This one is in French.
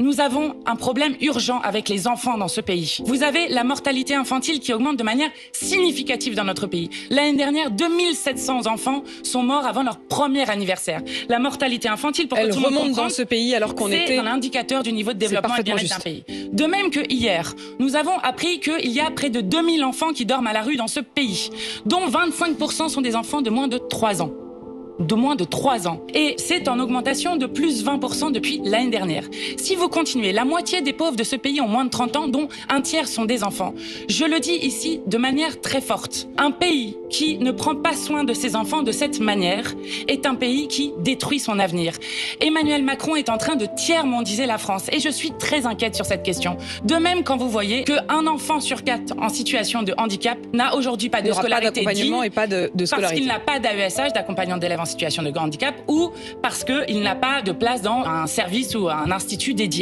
nous avons un problème urgent avec les enfants dans ce pays. Vous avez la mortalité infantile qui augmente de manière significative dans notre pays. L'année dernière, 2700 enfants sont morts avant leur premier anniversaire. La mortalité infantile, pour que tout le monde remonte dans ce pays alors qu'on était... C'est un indicateur du niveau de développement et de bien-être d'un pays. De même que hier, nous avons appris qu'il y a près de 2000 enfants qui dorment à la rue dans ce pays, dont 25% sont des enfants de moins de 3 ans. De moins de 3 ans. Et c'est en augmentation de plus 20% depuis l'année dernière. Si vous continuez, la moitié des pauvres de ce pays ont moins de 30 ans, dont un tiers sont des enfants. Je le dis ici de manière très forte. Un pays qui ne prend pas soin de ses enfants de cette manière est un pays qui détruit son avenir. Emmanuel Macron est en train de tiers-mondiser la France et je suis très inquiète sur cette question. De même quand vous voyez qu'un enfant sur 4 en situation de handicap n'a aujourd'hui pas de scolarité d'accompagnement et pas de scolarité. Parce qu'il n'a pas d'AESH, d'accompagnant d'élèves en situation de handicap, ou parce qu'il n'a pas de place dans un service ou un institut dédié.